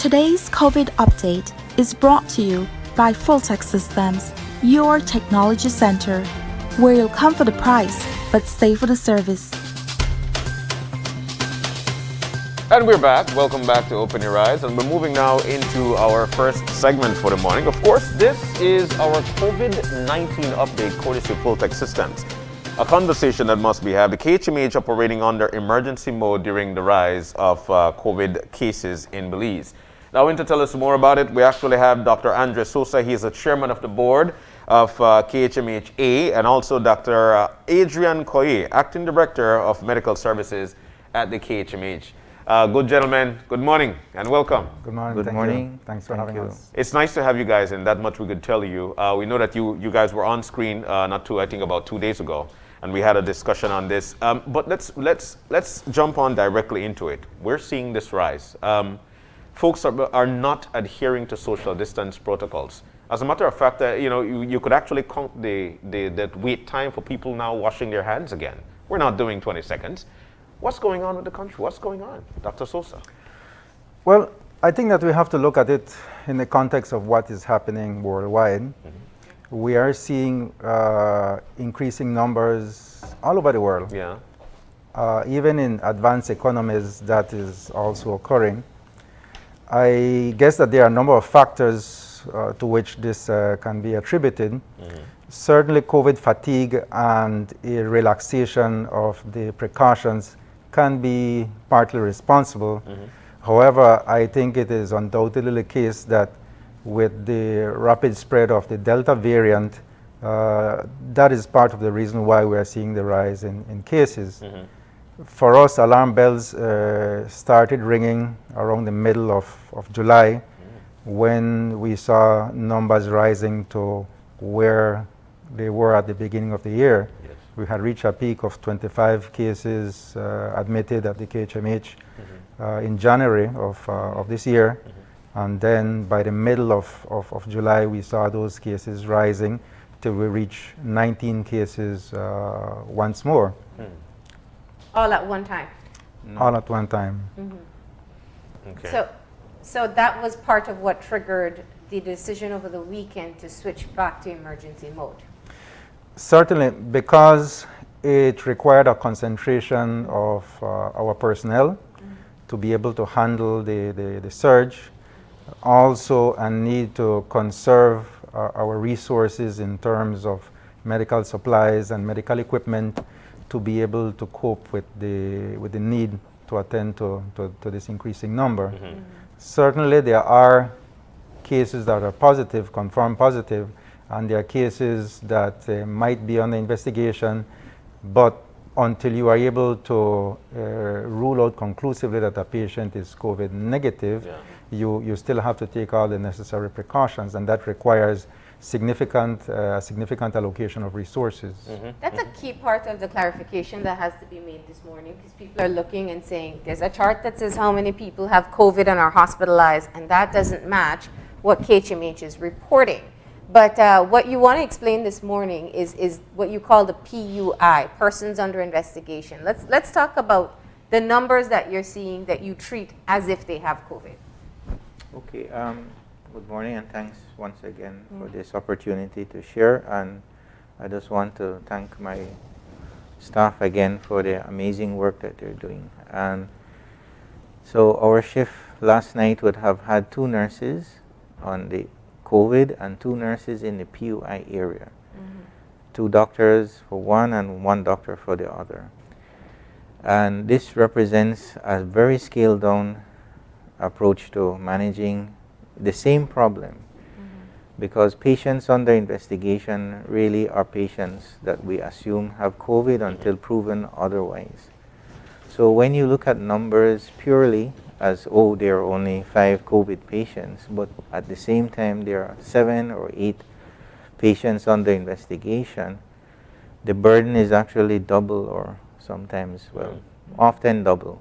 Today's COVID update is brought to you by Fulltech Systems, your technology center, where you'll come for the price but stay for the service. And we're back. Welcome back to Open Your Eyes. And we're moving now into our first segment for the morning. Of course, this is our COVID-19 update courtesy of Fulltech Systems. A conversation that must be had. The K.H.M.H operating under emergency mode during the rise of COVID cases in Belize. Now, in to tell us more about it, we actually have Dr. Andre Sosa. He is the chairman of the board of K.H.M.H.A. and also Dr. Adrian Koye, acting director of medical services at the K.H.M.H. Good gentlemen, good morning and welcome. Good morning. Good morning. Thanks for having us. It's nice to have you guys, and that much we could tell you. We know that you guys were on screen I think about 2 days ago, and we had a discussion on this. But let's jump on directly into it. We're seeing this rise. Folks are not adhering to social distance protocols. As a matter of fact, you could actually count the wait time for people now washing their hands again. We're not doing 20 seconds. What's going on with the country? What's going on, Dr. Sosa? Well, I think that we have to look at it in the context of what is happening worldwide. Mm-hmm. We are seeing increasing numbers all over the world. Yeah. Even in advanced economies, that is also occurring. I guess that there are a number of factors to which this can be attributed. Mm-hmm. Certainly COVID fatigue and a relaxation of the precautions can be partly responsible. Mm-hmm. However, I think it is undoubtedly the case that with the rapid spread of the Delta variant, that is part of the reason why we are seeing the rise in cases. Mm-hmm. For us, alarm bells started ringing around the middle of July, when we saw numbers rising to where they were at the beginning of the year. Yes. We had reached a peak of 25 cases admitted at the K.H.M.H. Mm-hmm. In January of this year. Mm-hmm. And then by the middle of July, we saw those cases rising till we reached 19 cases once more. Mm. All at one time? No. All at one time. Mm-hmm. Okay. So that was part of what triggered the decision over the weekend to switch back to emergency mode? Certainly, because it required a concentration of our personnel. Mm-hmm. To be able to handle the surge. Also a need to conserve our resources in terms of medical supplies and medical equipment to be able to cope with the need to attend to this increasing number. Mm-hmm. Mm-hmm. Certainly there are cases that are positive, confirmed positive, and there are cases that might be under investigation, but until you are able to rule out conclusively that a patient is COVID negative, yeah. you still have to take all the necessary precautions, and that requires significant allocation of resources. Mm-hmm. That's a key part of the clarification that has to be made this morning, because people are looking and saying, there's a chart that says how many people have COVID and are hospitalized, and that doesn't match what K.H.M.H is reporting. But what you want to explain this morning is what you call the PUI, persons under investigation. Let's talk about the numbers that you're seeing that you treat as if they have COVID. Okay. Good morning, and thanks once again for this opportunity to share. And I just want to thank my staff again for the amazing work that they're doing. And so our shift last night would have had 2 nurses on the COVID and 2 nurses in the PUI area. Mm-hmm. 2 doctors for one and 1 doctor for the other. And this represents a very scaled down approach to managing the same problem. Mm-hmm. Because patients under investigation really are patients that we assume have COVID until proven otherwise. So when you look at numbers purely as, oh, there are only 5 COVID patients, but at the same time there are 7 or 8 patients under investigation, the burden is actually double, or sometimes, well, often double.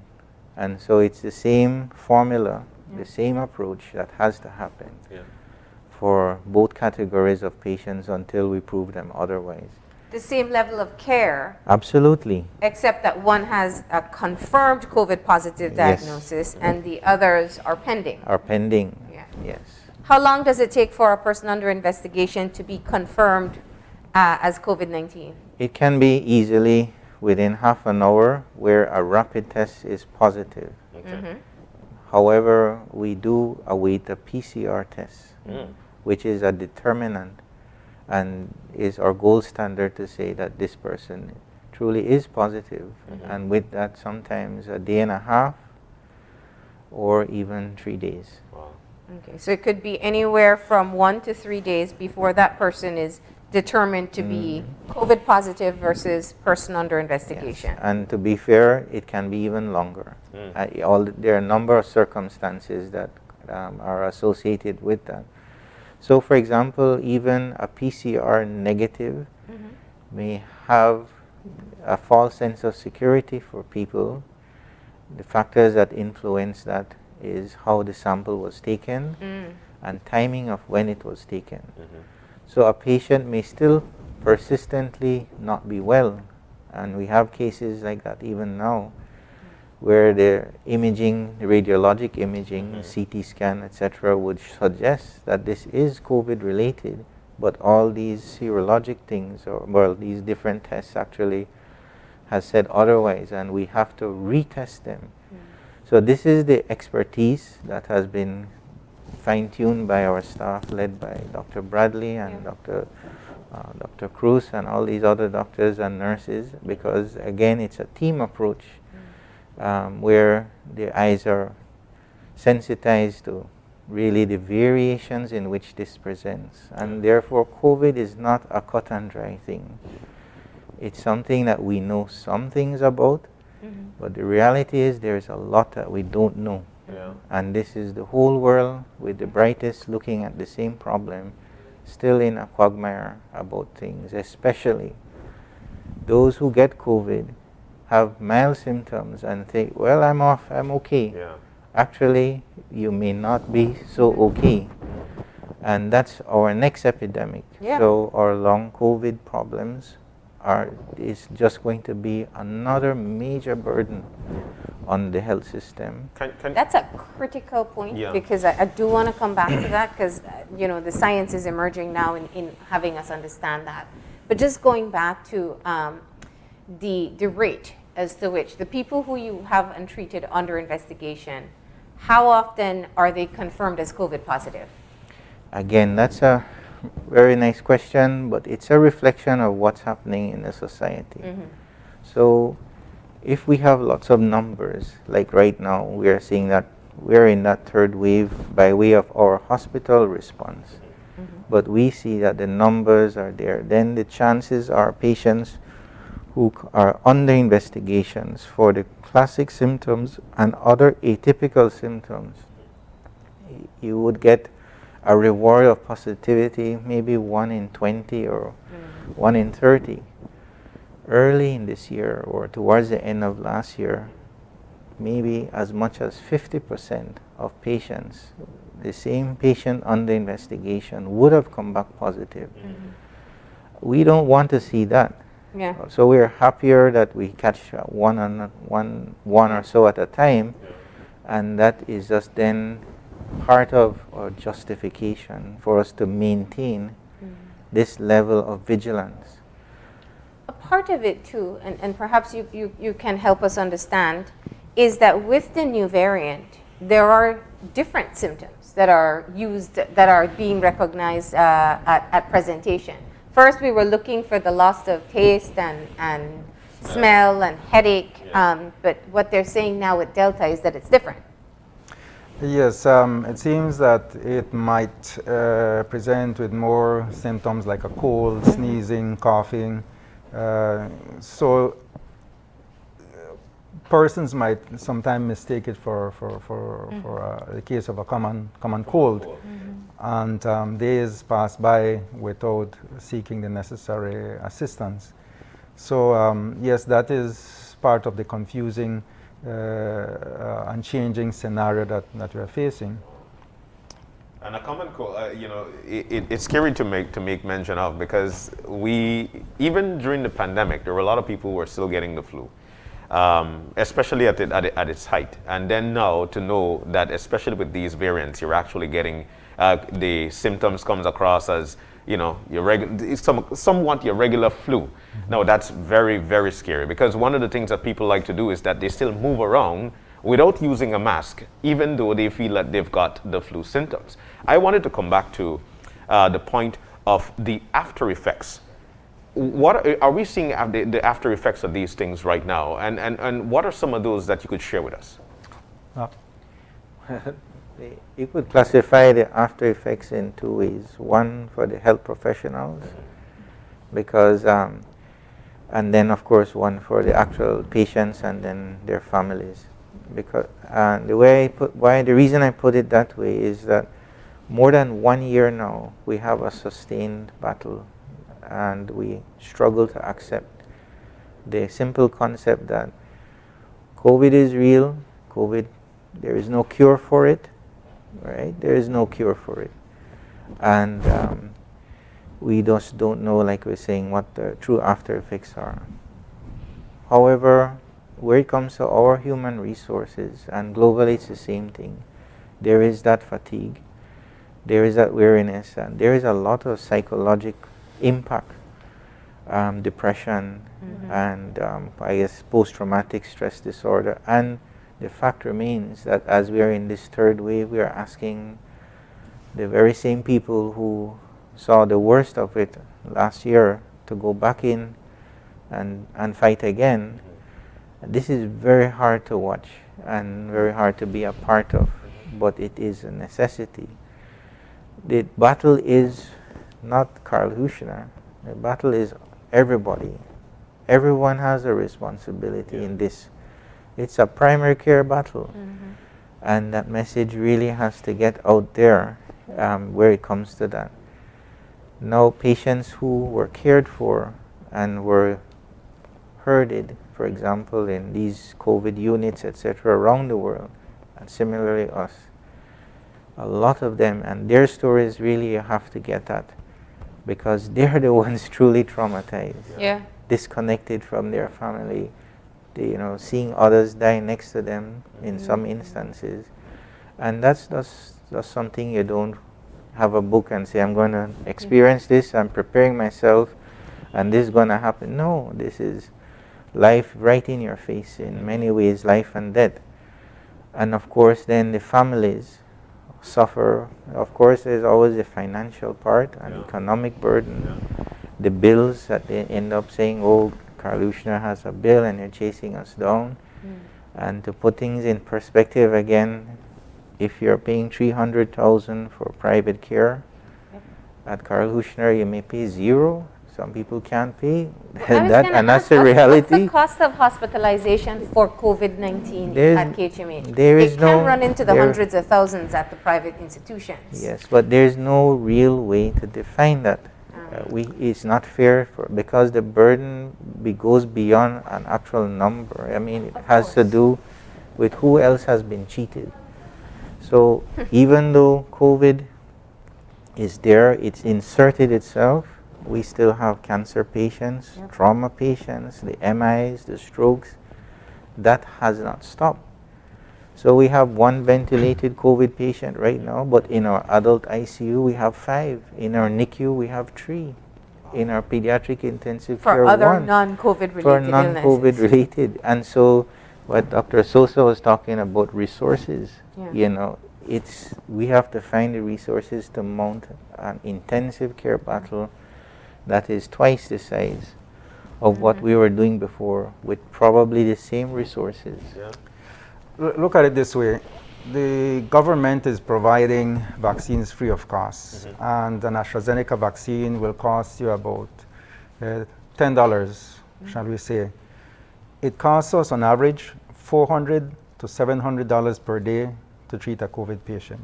And so it's the same formula, the same approach that has to happen for both categories of patients until we prove them otherwise. the same level of care, Absolutely. except that one has a confirmed COVID positive Yes. diagnosis and the others are pending. Are pending. Yeah. Yes. How long does it take for a person under investigation to be confirmed as COVID-19? It can be easily within half an hour where a rapid test is positive. Okay. However, we do await a PCR test, Mm. which is a determinant and is our gold standard to say that this person truly is positive. And with that, sometimes a day and a half or even 3 days. Wow. Okay, so it could be anywhere from 1 to 3 days before that person is determined to be COVID positive versus person under investigation. And to be fair, it can be even longer. There are a number of circumstances that are associated with that. So, for example, even a PCR negative may have a false sense of security for people. The factors that influence that is how the sample was taken and timing of when it was taken. So a patient may still persistently not be well, and we have cases like that even now, where the imaging, the radiologic imaging, CT scan, etc., would suggest that this is COVID related, but all these serologic things, or well, these different tests actually has said otherwise, and we have to retest them. So this is the expertise that has been fine-tuned by our staff, led by Dr. Bradley and Dr. Cruz and all these other doctors and nurses, because again, it's a team approach where the eyes are sensitized to really the variations in which this presents. And therefore, COVID is not a cut and dry thing. It's something that we know some things about, but the reality is there's a lot that we don't know. Yeah. And this is the whole world with the brightest looking at the same problem, still in a quagmire about things, especially those who get COVID have mild symptoms and think, well, I'm off, I'm okay. Yeah. Actually, you may not be so okay. And that's our next epidemic. Yeah. So our long COVID problems is just going to be another major burden on the health system. That's a critical point, because I do want to come back to that, because the science is emerging now in having us understand that. But just going back to the rate as to which the people who you have untreated under investigation, how often are they confirmed as COVID positive? Again, that's a very nice question, but it's a reflection of what's happening in the society. So if we have lots of numbers, like right now, we are seeing that we're in that third wave by way of our hospital response. But we see that the numbers are there. Then the chances are patients who are under investigations for the classic symptoms and other atypical symptoms, you would get a reward of positivity, maybe 1 in 20 or 1 in 30. Early in this year or towards the end of last year, maybe as much as 50% of patients, the same patient under investigation, would have come back positive. We don't want to see that. Yeah. So we're happier that we catch one or so at a time, and that is just then part of our justification for us to maintain this level of vigilance. A part of it too, and perhaps you can help us understand, is that with the new variant, there are different symptoms that are being recognized at presentation. First, we were looking for the loss of taste and smell and headache, but what they're saying now with Delta is that it's different. Yes, it seems that it might present with more symptoms like a cold, sneezing, coughing. So persons might sometimes mistake it for the case of a common cold. And days pass by without seeking the necessary assistance. So yes, that is part of the confusing and changing scenario that we are facing. And a common cold, it's scary to make mention of, because even during the pandemic, there were a lot of people who were still getting the flu, especially at its height. And then now to know that, especially with these variants, you're actually getting the symptoms comes across as somewhat your regular flu. Now that's very, very scary, because one of the things that people like to do is that they still move around without using a mask, even though they feel that they've got the flu symptoms. I wanted to come back to the point of the after effects. What are we seeing the after effects of these things right now? And what are some of those that you could share with us? You could classify the after effects in two ways. One for the health professionals, because, and then of course one for the actual patients and then their families. Because the reason I put it that way is that more than 1 year now we have a sustained battle, and we struggle to accept the simple concept that COVID is real. COVID, there is no cure for it, right? There is no cure for it, and we just don't know, like we're saying, what the true after effects are. However, where it comes to our human resources, and globally it's the same thing, there is that fatigue, there is that weariness, and there is a lot of psychological impact, depression, and I guess post-traumatic stress disorder. And the fact remains that as we are in this third wave, we are asking the very same people who saw the worst of it last year to go back in and fight again. This is very hard to watch and very hard to be a part of, but it is a necessity. The battle is not K.H.M.H. The battle is everybody. Everyone has a responsibility in this. It's a primary care battle, and that message really has to get out there where it comes to that. Now, patients who were cared for and were herded, for example, in these COVID units, etc., around the world, and similarly us, a lot of them, and their stories really you have to get at, because they're the ones truly traumatized, disconnected from their family, seeing others die next to them in some instances, and that's something you don't have a book and say, I'm going to experience this, I'm preparing myself, and this is going to happen. No, this is life right in your face, in many ways, life and death. And of course, then the families suffer. Of course, there's always the financial part and economic burden, the bills that they end up saying, oh, K.H.M.H has a bill and they're chasing us down. And to put things in perspective again, if you're paying $300,000 for private care at K.H.M.H, you may pay zero. Some people can't pay that, and that's the reality. What's the cost of hospitalization for COVID-19 at K.H.M.H? They can run into the hundreds of thousands at the private institutions. Yes, but there's no real way to define that. It's not fair because the burden goes beyond an actual number. I mean, it has to do with who else has been cheated. So even though COVID is there, it's inserted itself. We still have cancer patients, trauma patients, the MIs, the strokes. That has not stopped. So we have one ventilated COVID patient right now, but in our adult ICU we have 5. In our NICU we have 3. In our pediatric intensive care, 1. For other non-COVID related illnesses. For non-COVID related. And so what Dr. Sosa was talking about, resources, we have to find the resources to mount an intensive care battle that is twice the size of what we were doing before, with probably the same resources. Look at it this way. The government is providing vaccines free of cost, and an AstraZeneca vaccine will cost you about $10, shall we say. It costs us on average $400 to $700 per day to treat a COVID patient.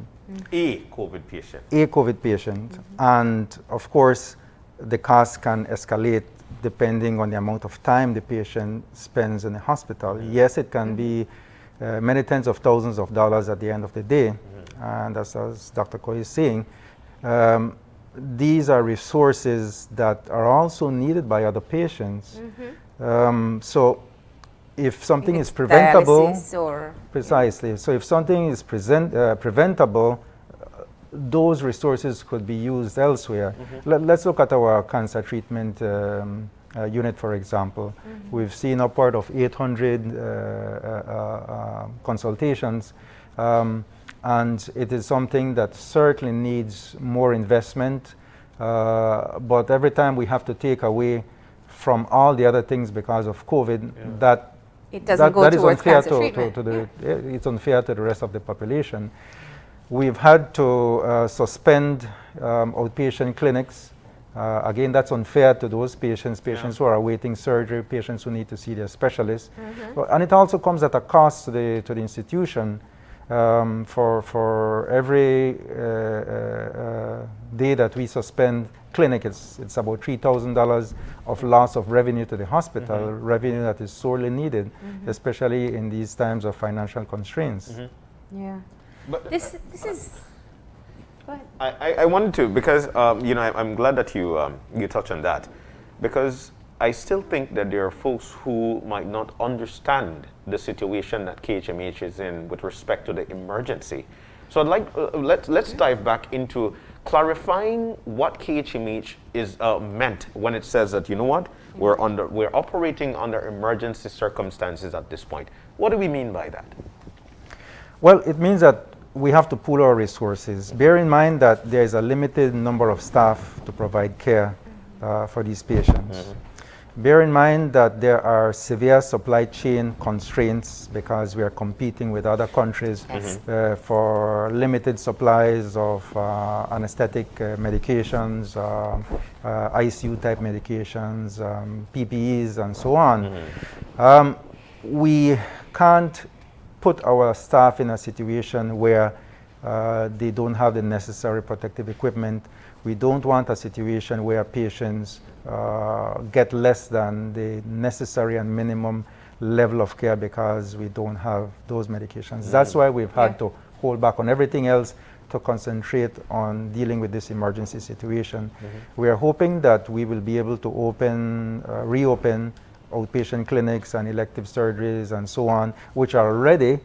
A COVID patient. A COVID patient. And of course, the cost can escalate depending on the amount of time the patient spends in the hospital. Yes, it can be many tens of thousands of dollars at the end of the day. And as Dr. Koy is saying, these are resources that are also needed by other patients. So if something is preventable, precisely. So if something is preventable, those resources could be used elsewhere. Let's look at our cancer treatment unit, for example. We've seen upward of 800 consultations, and it is something that certainly needs more investment, but every time we have to take away from all the other things because of COVID, that it doesn't go towards cancer treatment. It's unfair to the rest of the population. We've had to suspend outpatient clinics. Again, that's unfair to those patients who are awaiting surgery, patients who need to see their specialists. And it also comes at a cost to the institution. For every day that we suspend clinic, it's about $3,000 of loss of revenue to the hospital, revenue that is sorely needed, especially in these times of financial constraints. Yeah. But this is. Go ahead. I wanted to, because I'm glad that you touched on that, because I still think that there are folks who might not understand the situation that K.H.M.H is in with respect to the emergency. So I'd like let's dive back into clarifying what K.H.M.H is meant when it says that, you know what, we're operating under emergency circumstances at this point. What do we mean by that? Well, it means that we have to pool our resources. Bear in mind that there is a limited number of staff to provide care for these patients. Bear in mind that there are severe supply chain constraints because we are competing with other countries for limited supplies of anesthetic medications, ICU type medications, PPEs, and so on. We can't put our staff in a situation where they don't have the necessary protective equipment. We don't want a situation where patients get less than the necessary and minimum level of care because we don't have those medications. That's why we've had to hold back on everything else to concentrate on dealing with this emergency situation. We are hoping that we will be able to reopen outpatient clinics and elective surgeries and so on, which are already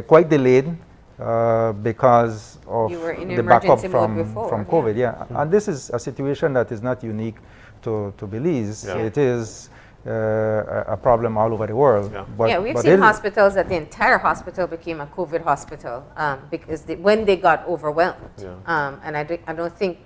quite delayed because of the backup from COVID. And this is a situation that is not unique to Belize. It is a problem all over the world. We've seen hospitals that the entire hospital became a COVID hospital because when they got overwhelmed. And I don't think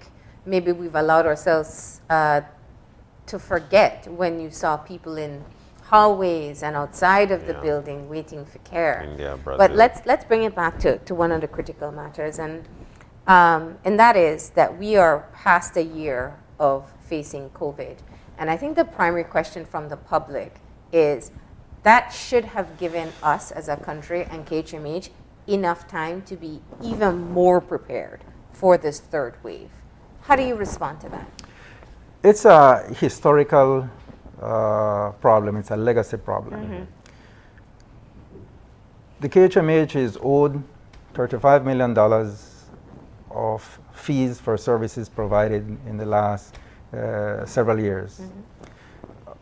maybe we've allowed ourselves to forget when you saw people in hallways and outside of the building waiting for care. But let's bring it back to one of the critical matters, and that is that we are past a year of facing COVID. And I think the primary question from the public is that should have given us as a country and K.H.M.H enough time to be even more prepared for this third wave. How do you respond to that? It's a historical problem. It's a legacy problem. The K.H.M.H is owed $35 million of fees for services provided in the last several years.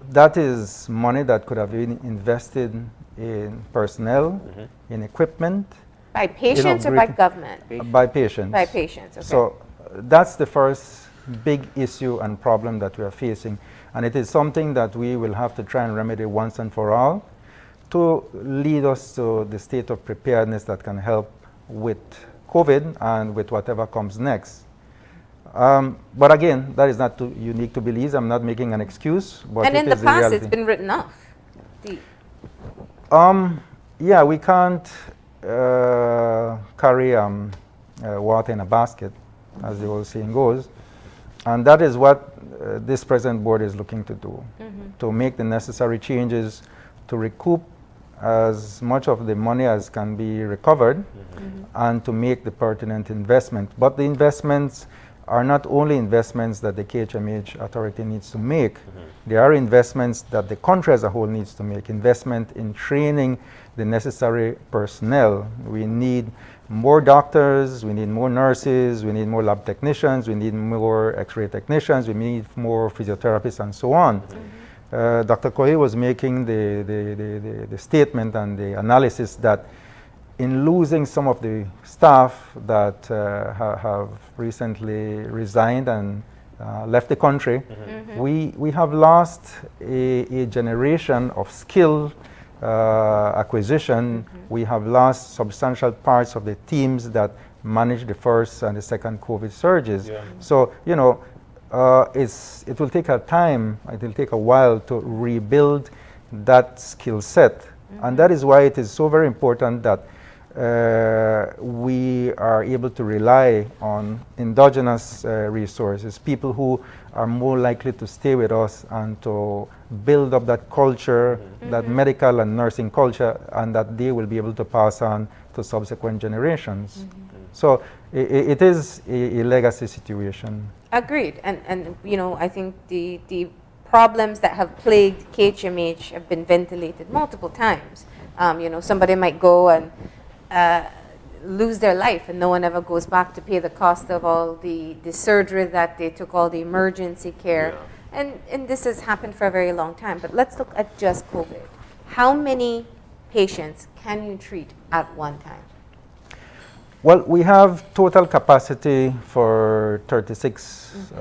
That is money that could have been invested in personnel, in equipment. By patients or by government? By patients. By patients, okay. So that's the first big issue and problem that we are facing. And it is something that we will have to try and remedy once and for all to lead us to the state of preparedness that can help with COVID and with whatever comes next. But again, that is not too unique to Belize. I'm not making an excuse. But and in the past, it's been written off. Yeah, we can't carry water in a basket, as the old saying goes. And that is what this present board is looking to do, to make the necessary changes to recoup as much of the money as can be recovered and to make the pertinent investment. But the investments are not only investments that the K.H.M.H authority needs to make, they are investments that the country as a whole needs to make. Investment in training the necessary personnel. We need more doctors, we need more nurses, we need more lab technicians, we need more x-ray technicians, we need more physiotherapists and so on. Dr. Kohe was making the statement and the analysis that in losing some of the staff that have recently resigned and left the country, we have lost a generation of skill acquisition. We have lost substantial parts of the teams that managed the first and the second COVID surges. So, you know, it will take a time, it will take a while to rebuild that skill set. And that is why it is so very important that we are able to rely on endogenous resources, people who are more likely to stay with us and to build up that culture, that medical and nursing culture, and that they will be able to pass on to subsequent generations. So it is a legacy situation. Agreed. And you know, I think the problems that have plagued K.H.M.H have been ventilated multiple times. You know, somebody might go and lose their life and no one ever goes back to pay the cost of all the surgery that they took, all the emergency care. And this has happened for a very long time. But let's look at just COVID. How many patients can you treat at one time? Well, we have total capacity for 36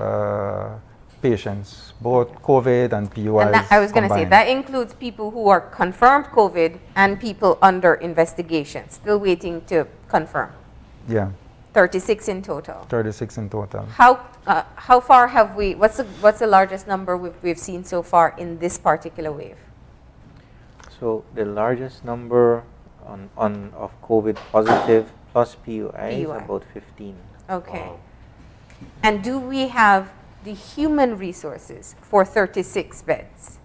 patients, both COVID and PUIs. And that, I was going to say, that includes people who are confirmed COVID and people under investigation, still waiting to confirm. Yeah. 36 in total. 36 in total. How far have we, what's the largest number we've seen so far in this particular wave? So the largest number of COVID positive plus PUI is about 15. Okay. Wow. And do we have the human resources for 36 beds?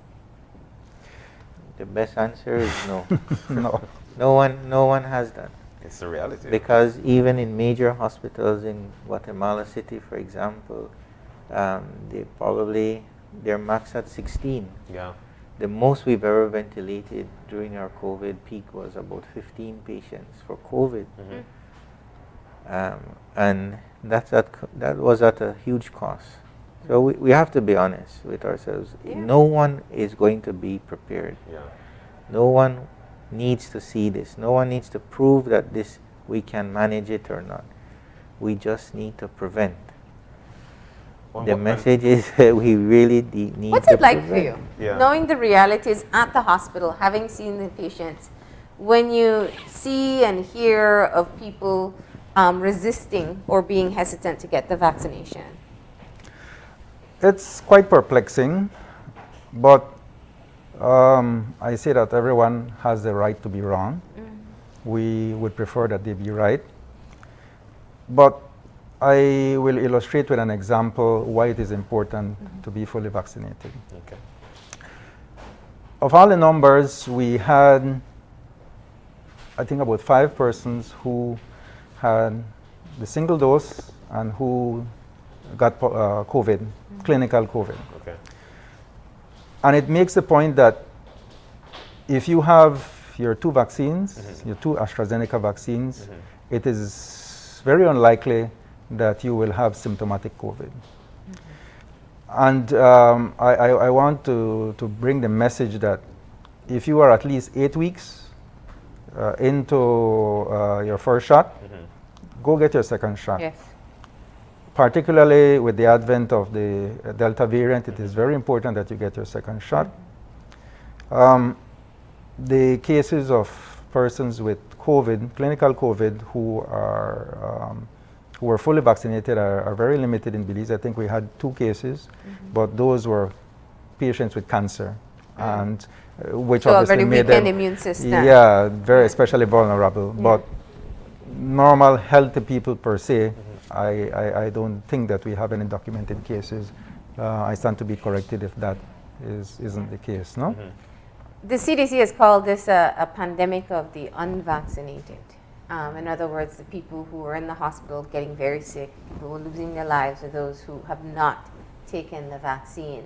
The best answer is no. No. No one has that. It's the reality. Because even in major hospitals in Guatemala City, for example, they're max at 16. Yeah. The most we've ever ventilated during our COVID peak was about 15 patients for COVID. And that was at a huge cost. So we have to be honest with ourselves. Yeah. No one is going to be prepared. Yeah. No one needs to see this. No one needs to prove that we can manage it or not. We just need to prevent. The message is we really need to prevent. What's it like for you? Yeah. Knowing the realities at the hospital, having seen the patients, when you see and hear of people resisting or being hesitant to get the vaccination? It's quite perplexing, but I say that everyone has the right to be wrong. We would prefer that they be right. But I will illustrate with an example why it is important to be fully vaccinated. Okay. Of all the numbers, we had, I think, about 5 persons who had the single dose and who got COVID, clinical COVID. Okay. And it makes the point that if you have your 2 vaccines, your 2 AstraZeneca vaccines, it is very unlikely that you will have symptomatic COVID. And I want to bring the message that if you are at least 8 weeks into your first shot, go get your second shot. Yes. Particularly with the advent of the Delta variant, it is very important that you get your second shot. The cases of persons with COVID, clinical COVID, who were fully vaccinated are very limited in Belize. I think we had 2 cases, but those were patients with cancer, and which So obviously already made weakened them, immune system. yeah, very especially vulnerable. But normal, healthy people per se, I don't think that we have any documented cases. I stand to be corrected if that isn't the case, no? The CDC has called this a pandemic of the unvaccinated. In other words, the people who are in the hospital getting very sick, people who are losing their lives, are those who have not taken the vaccine.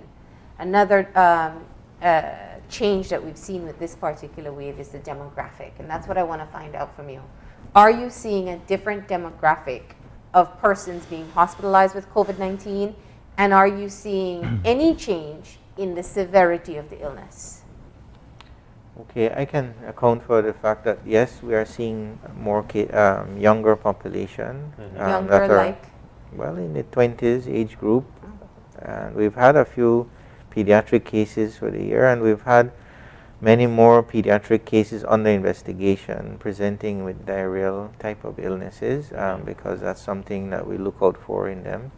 Another change that we've seen with this particular wave is the demographic, and that's what I want to find out from you. Are you seeing a different demographic of persons being hospitalized with COVID-19, and are you seeing any change in the severity of the illness? Okay, I can account for the fact that yes, we are seeing more younger population. Younger, that are, like? well, in the 20s age group. And we've had a few pediatric cases for the year, and we've had many more pediatric cases under investigation presenting with diarrheal type of illnesses, because that's something that we look out for in them.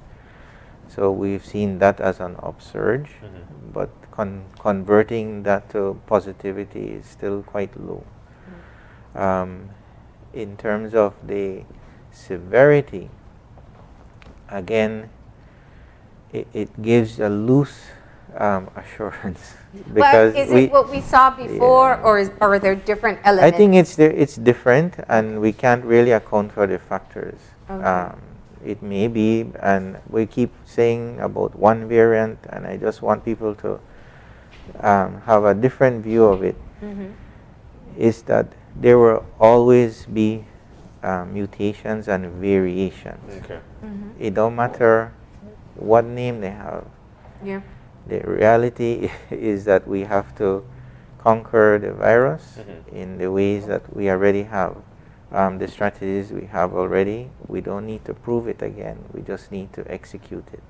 So we've seen that as an upsurge, but converting that to positivity is still quite low. In terms of the severity, again, it gives a loose assurance. Because is it what we saw before, or are there different elements? I think it's different, and we can't really account for the factors. Okay. It may be, and we keep saying about one variant, and I just want people to have a different view of it, is that there will always be mutations and variations. Okay. It don't matter what name they have. Yeah. The reality is that we have to conquer the virus in the ways that we already have. The strategies we have already, we don't need to prove it again. We just need to execute it.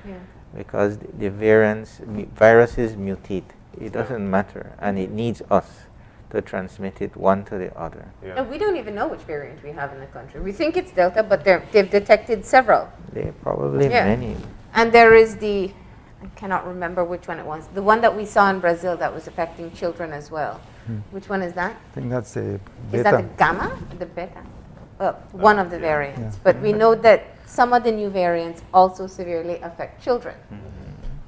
Yeah. Because the viruses mutate. It doesn't matter, and it needs us to transmit it one to the other. Yeah. And we don't even know which variant we have in the country. We think it's Delta, but they've detected several. There are probably Yeah. many. And there is I cannot remember which one it was, the one that we saw in Brazil that was affecting children as well. Which one is that? I think that's a Is that the beta. gamma? The beta? Well, one of the yeah. variants. Yeah. But we know that some of the new variants also severely affect children.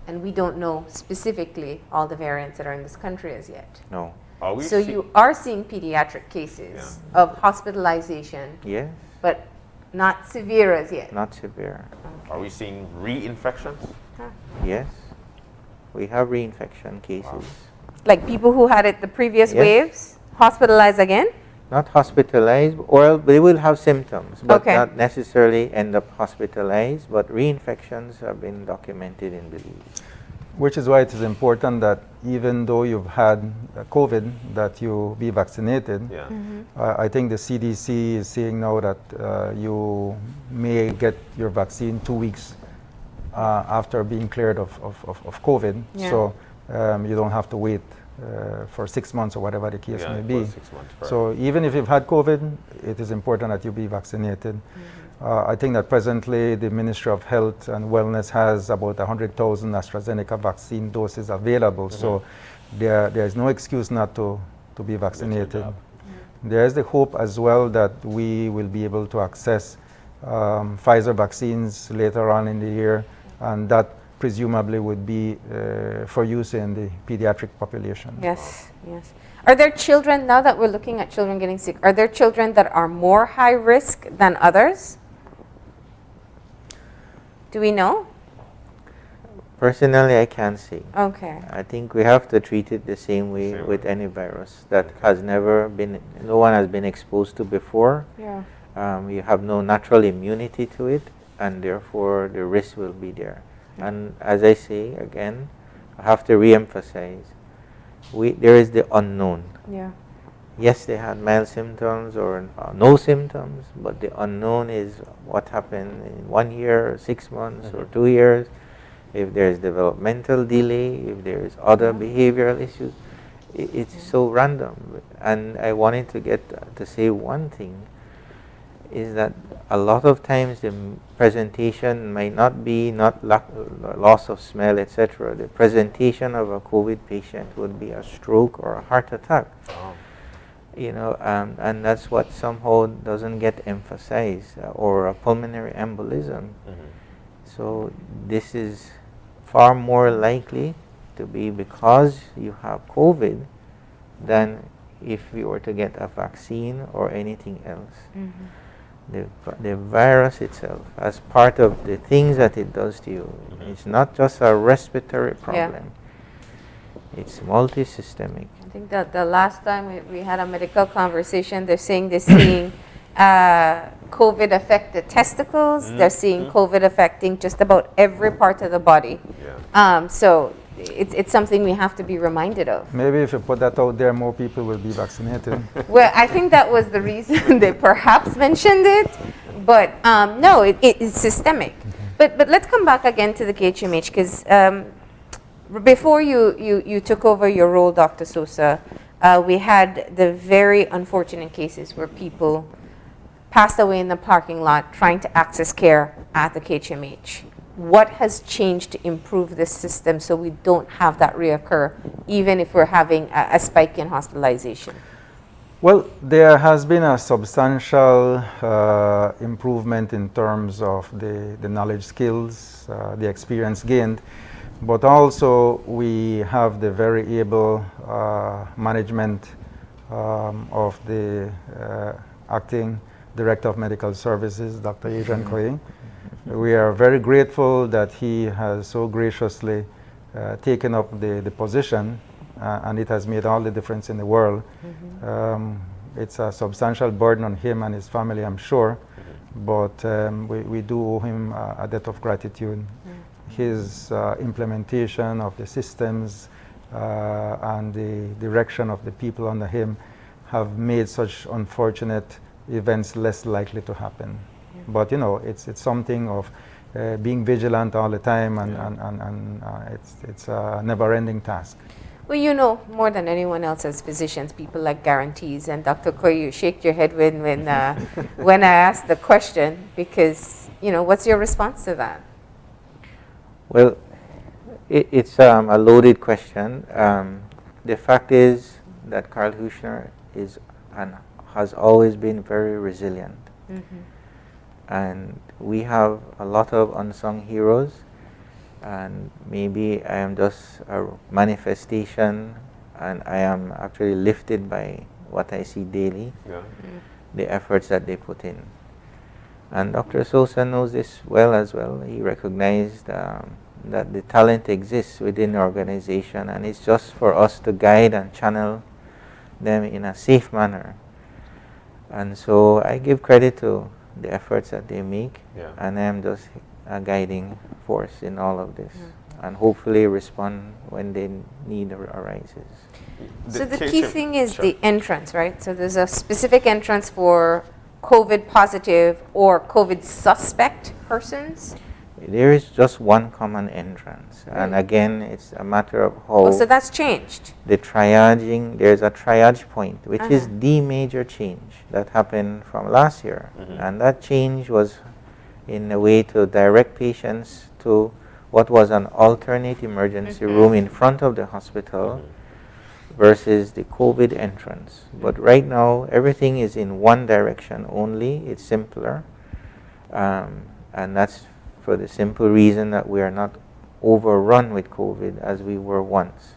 And we don't know specifically all the variants that are in this country as yet. No. Are we So you are seeing pediatric cases of hospitalization, Yes, but not severe as yet. not severe. Are we seeing reinfections? Yes, we have reinfection cases. Like people who had it the previous Yes. waves, hospitalized again? Not hospitalized, or they will have symptoms, but Okay. not necessarily end up hospitalized. But reinfections have been documented in Belize. Which is why it is important that even though you've had COVID, that you be vaccinated. Yeah. I think the CDC is saying now that you may get your vaccine 2 weeks after being cleared of COVID. Yeah. So you don't have to wait for 6 months or whatever the case Yeah, may for be. 6 months. Right. So even if you've had COVID, it is important that you be vaccinated. I think that presently the Ministry of Health and Wellness has about 100,000 AstraZeneca vaccine doses available. So there is no excuse not to be vaccinated. There is the hope as well that we will be able to access Pfizer vaccines later on in the year, and that presumably would be for use in the pediatric population. Yes, yes. Are there children, now that we're looking at children getting sick, are there children that are more high risk than others? Do we know? Personally, I can't say. Okay. I think we have to treat it the same way with any virus that has never been, no one has been exposed to before. Yeah. You have no natural immunity to it, and therefore the risk will be there. And as I say again, I have to re-emphasize, there is the unknown. Yeah. Yes, they had mild symptoms or no symptoms, but the unknown is what happened in 1 year, 6 months, or 2 years. If there is developmental delay, if there is other behavioral issues, it's so random. And I wanted to get to say one thing, is that a lot of times the presentation might not be loss of smell, etc. The presentation of a COVID patient would be a stroke or a heart attack. You know, and that's what somehow doesn't get emphasized, or a pulmonary embolism. So this is far more likely to be because you have COVID than if we were to get a vaccine or anything else. The virus itself, as part of the things that it does to you, it's not just a respiratory problem. It's multi-systemic. I think that the last time we had a medical conversation, they're seeing COVID affect the testicles. They're seeing COVID affecting just about every part of the body. So it's something we have to be reminded of. Maybe if you put that out there, more people will be vaccinated. Well, I think that was the reason they perhaps mentioned it, but no, it's systemic. But let's come back again to the K.H.M.H, because before you took over your role, Dr. Sosa, we had the very unfortunate cases where people passed away in the parking lot trying to access care at the K.H.M.H. What has changed to improve this system so we don't have that reoccur, even if we're having a spike in hospitalization? Well, there has been a substantial improvement in terms of the knowledge, skills, the experience gained, but also we have the very able management of the acting Director of Medical Services, Dr. K.H.M.H. We are very grateful that he has so graciously taken up the position, and it has made all the difference in the world. It's a substantial burden on him and his family, I'm sure, but we do owe him a debt of gratitude. His implementation of the systems and the direction of the people under him have made such unfortunate events less likely to happen. But you know, it's something of being vigilant all the time, and it's a never-ending task. Well, you know more than anyone else as physicians, people like guarantees. And Dr. Koy, you shake your head when I ask the question, because, you know, what's your response to that? Well, it's a loaded question. The fact is that Karl Huchner is and has always been very resilient. And we have a lot of unsung heroes, and maybe I am just a manifestation, and I am actually lifted by what I see daily, the efforts that they put in. And Dr. Sosa knows this well as well. He recognized that the talent exists within the organization, and it's just for us to guide and channel them in a safe manner. And so I give credit to the efforts that they make, and I am just a guiding force in all of this, and hopefully respond when the need arises. So the key thing is the entrance, right? So there's a specific entrance for COVID positive or COVID suspect persons? There is just one common entrance, and again, it's a matter of how. Oh, so that's changed. The triaging, there's a triage point, which is the major change that happened from last year, and that change was in a way to direct patients to what was an alternate emergency room in front of the hospital versus the COVID entrance. But right now, everything is in one direction only. It's simpler, and that's for the simple reason that we are not overrun with COVID as we were once.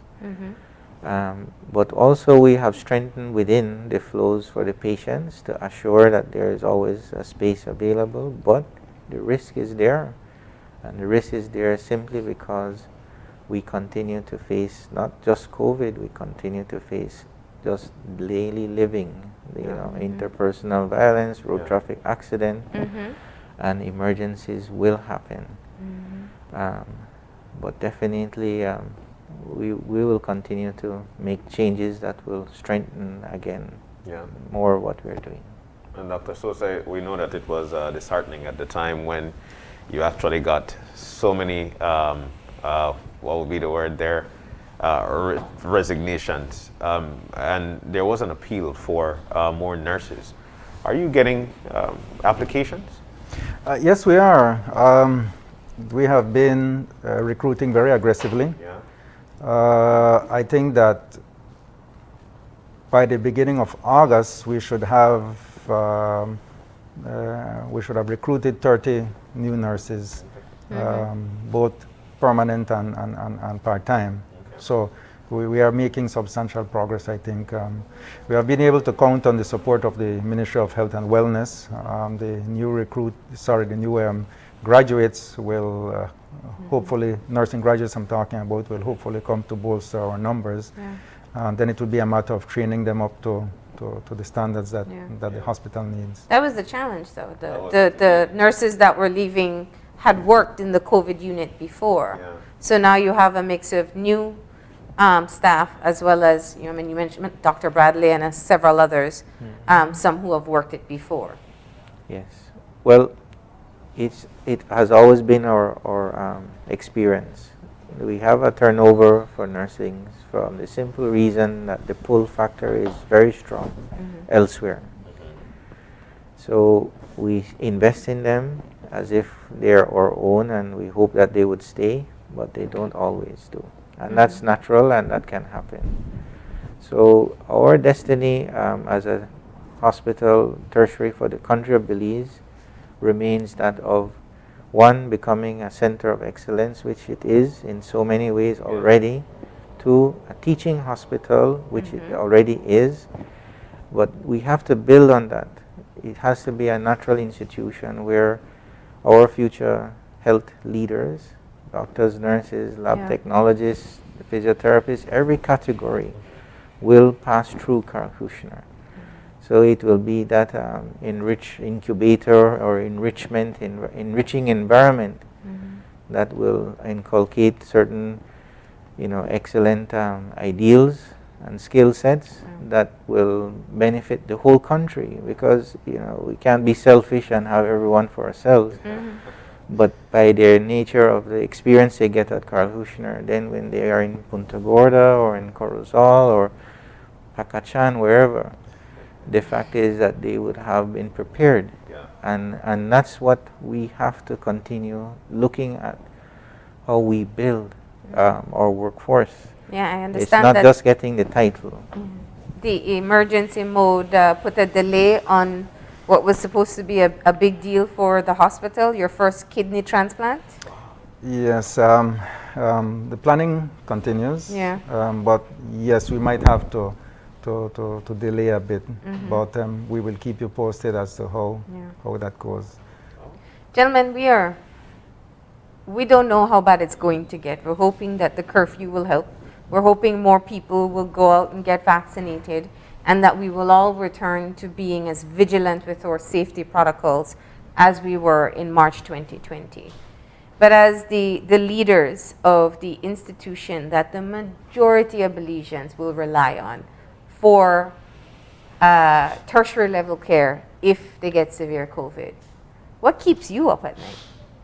But also we have strengthened within the flows for the patients to assure that there is always a space available, but the risk is there. And the risk is there simply because we continue to face not just COVID, we continue to face just daily living, you know, interpersonal violence, road traffic accident, and emergencies will happen. But definitely we will continue to make changes that will strengthen again more what we're doing. And Dr. Sosa, we know that it was disheartening at the time when you actually got so many, what would be the word there, resignations, and there was an appeal for more nurses. Are you getting applications? Yes, we are. We have been recruiting very aggressively. I think that by the beginning of August, we should have recruited 30 new nurses, both permanent and part-time. So we are making substantial progress, I think. We have been able to count on the support of the Ministry of Health and Wellness. The new graduates will hopefully, nursing graduates I'm talking about, will hopefully come to bolster our numbers. And then it will be a matter of training them up to the standards that the hospital needs. That was the challenge, though. The nurses that were leaving had worked in the COVID unit before. So now you have a mix of new staff, as well as, you mentioned Dr. Bradley and several others, some who have worked it before. Yes. Well, it has always been our experience. We have a turnover for nursing from the simple reason that the pull factor is very strong elsewhere. So we invest in them as if they're our own, and we hope that they would stay, but they don't always do. And that's natural, and that can happen. So our destiny as a hospital tertiary for the country of Belize remains that of, one, becoming a center of excellence, which it is in so many ways already. Two, a teaching hospital, which it already is. But we have to build on that. It has to be a natural institution where our future health leaders, doctors, nurses, lab technologists, physiotherapists, every category will pass through K.H.M.H. So it will be that incubator or enriching environment that will inculcate certain, excellent ideals and skill sets that will benefit the whole country, because we can't be selfish and have everyone for ourselves. But by their nature of the experience they get at K.H.M.H, then when they are in Punta Gorda or in Corozal or Pakachan, wherever, the fact is that they would have been prepared. And that's what we have to continue looking at, how we build our workforce. Yeah, I understand. It's not just getting the title. The emergency mode put a delay on what was supposed to be a big deal for the hospital, your first kidney transplant? Yes, the planning continues. But yes, we might have to delay a bit, but we will keep you posted as to how that goes. Gentlemen, we don't know how bad it's going to get. We're hoping that the curfew will help. We're hoping more people will go out and get vaccinated, and that we will all return to being as vigilant with our safety protocols as we were in March 2020. But as the leaders of the institution that the majority of Belizeans will rely on for tertiary level care if they get severe COVID, what keeps you up at night?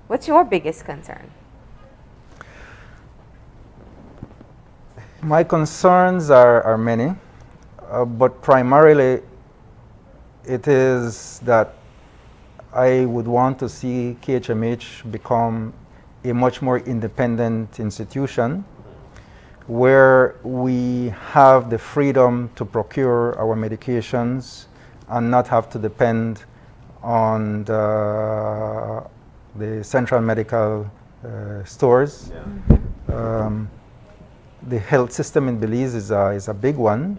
What's your biggest concern? My concerns are many, but primarily it is that I would want to see K.H.M.H become a much more independent institution where we have the freedom to procure our medications and not have to depend on the central medical stores. The health system in Belize is a big one,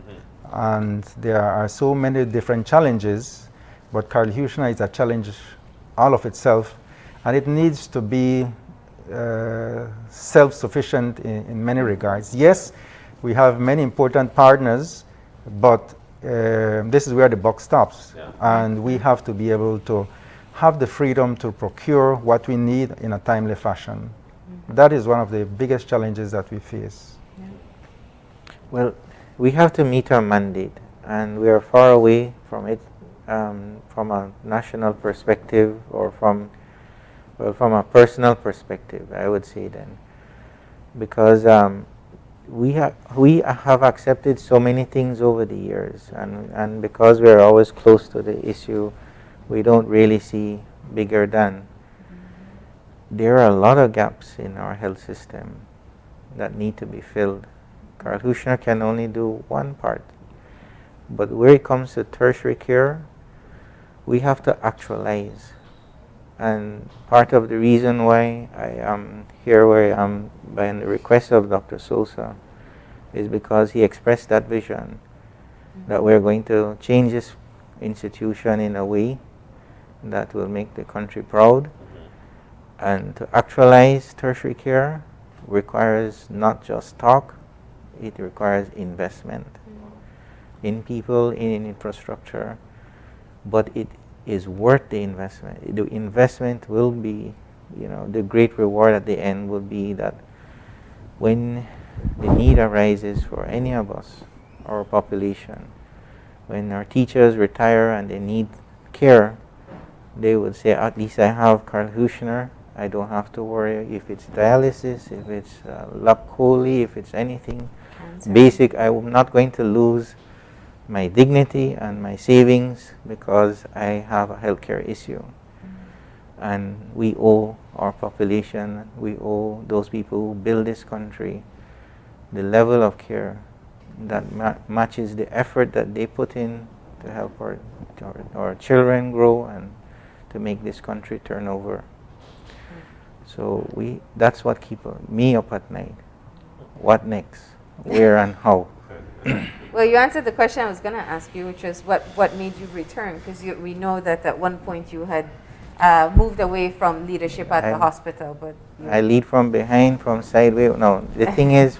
and there are so many different challenges, but K.H.M.H is a challenge all of itself, and it needs to be self-sufficient in many regards. Yes, we have many important partners, but this is where the buck stops, and we have to be able to have the freedom to procure what we need in a timely fashion. That is one of the biggest challenges that we face. Well, we have to meet our mandate, and we are far away from it from a national perspective, or from a personal perspective, I would say then, because we have accepted so many things over the years, and because we are always close to the issue, we don't really see bigger than. There are a lot of gaps in our health system that need to be filled. K.H.M.H can only do one part, but where it comes to tertiary care, we have to actualize. And part of the reason why I am here where I am, by the request of Dr. Sosa, is because he expressed that vision that we're going to change this institution in a way that will make the country proud. And to actualize tertiary care requires not just talk, it requires investment in people, in infrastructure, but it is worth the investment. The investment will be, the great reward at the end will be that when the need arises for any of us, our population, when our teachers retire and they need care, they would say, at least I have Carl Huschner. I don't have to worry if it's dialysis, if it's Lap-Chole, if it's anything basic. I'm not going to lose my dignity and my savings because I have a healthcare issue. And we owe our population, we owe those people who build this country the level of care that matches the effort that they put in to help our children grow and to make this country turn over. So that's what keeps me up at night. What next? Where and how? Well, you answered the question I was going to ask you, which was what made you return? Because we know that at one point you had moved away from leadership at the hospital. But I lead from behind, from sideways. No, the thing is,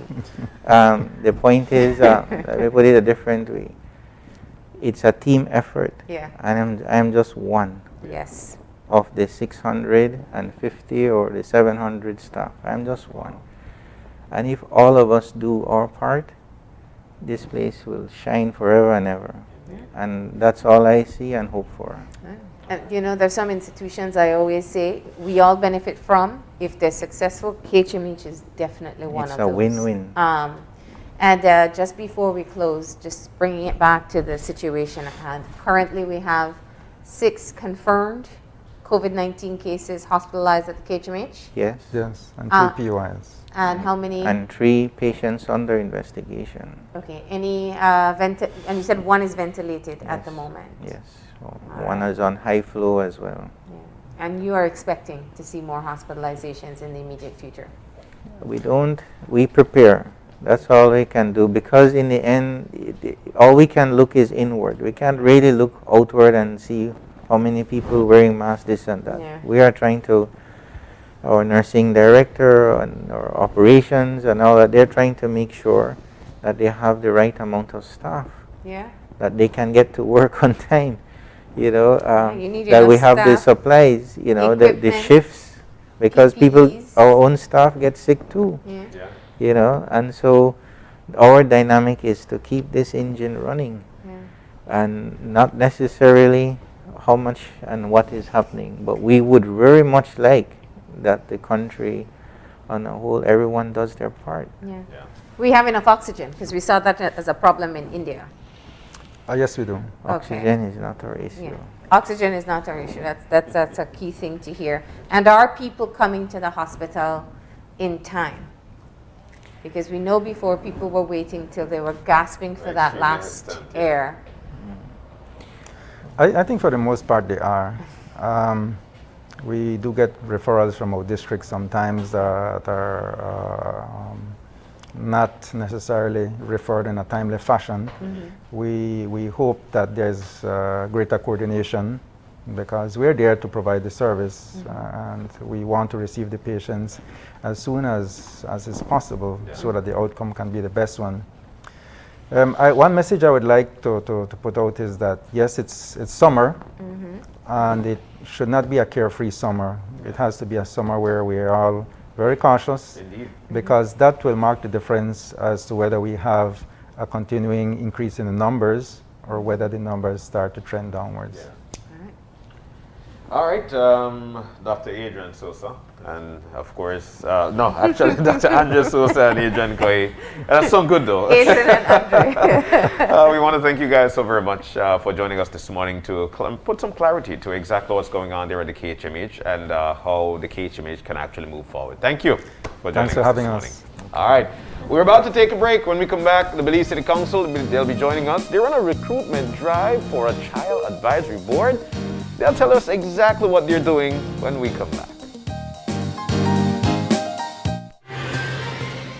the point is, let me put it a different way. It's a team effort. Yeah. And I'm just one. Yes. Of the 650 or the 700 staff. I'm just one. And if all of us do our part, this place will shine forever and ever. Yeah. And that's all I see and hope for. And there's some institutions I always say we all benefit from. If they're successful, K.H.M.H is definitely one of those. It's a win-win. And just before we close, just bringing it back to the situation at hand. Currently we have 6 confirmed COVID-19 cases hospitalized at the K.H.M.H. Yes, and 3 POIs. And how many? And 3 patients under investigation. Okay. Any and you said 1 is ventilated at the moment. Yes. One is on high flow as well. Yeah. And you are expecting to see more hospitalizations in the immediate future? We prepare. That's all we can do, because in the end, all we can look is inward. We can't really look outward and see how many people wearing masks, this and that. Yeah. We are trying to, our nursing director and our operations and all that, they're trying to make sure that they have the right amount of staff. Yeah. That they can get to work on time. You that we have the supplies, the shifts, because PPEs. Our own staff get sick too. Yeah. And so our dynamic is to keep this engine running, and not necessarily how much and what is happening, but we would very much like that the country on the whole, everyone does their part. Yeah. We have enough oxygen, because we saw that as a problem in India. Yes, we do. Oxygen is not our issue. Yeah. Oxygen is not our issue. That's a key thing to hear. And are people coming to the hospital in time? Because we know before people were waiting till they were gasping for that last air. I think for the most part they are. We do get referrals from our district sometimes that are not necessarily referred in a timely fashion. We hope that there's greater coordination, because we're there to provide the service, and we want to receive the patients as soon as is possible, so that the outcome can be the best one. One message I would like to put out is that yes, it's summer, and it should not be a carefree summer. It has to be a summer where we are all very cautious. Indeed. Because that will mark the difference as to whether we have a continuing increase in the numbers or whether the numbers start to trend downwards. All right, Dr. Adrian Sosa, and of course, no, actually, Dr. Andrea Sosa and Adrian Koi. That sounds good though. Adrian and Andre. We want to thank you guys so very much for joining us this morning to put some clarity to exactly what's going on there at the K.H.M.H. and how the K.H.M.H. can actually move forward. Thank you for joining us this morning. Thanks for having us. All right, we're about to take a break. When we come back, the Belize City Council, they'll be joining us. They're on a recruitment drive for a child advisory board. They'll tell us exactly what they're doing when we come back.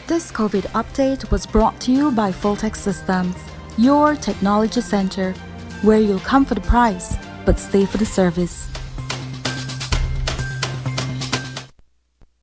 This This COVID update was brought to you by Fulltech Systems, your technology center, where you'll come for the price, but stay for the service.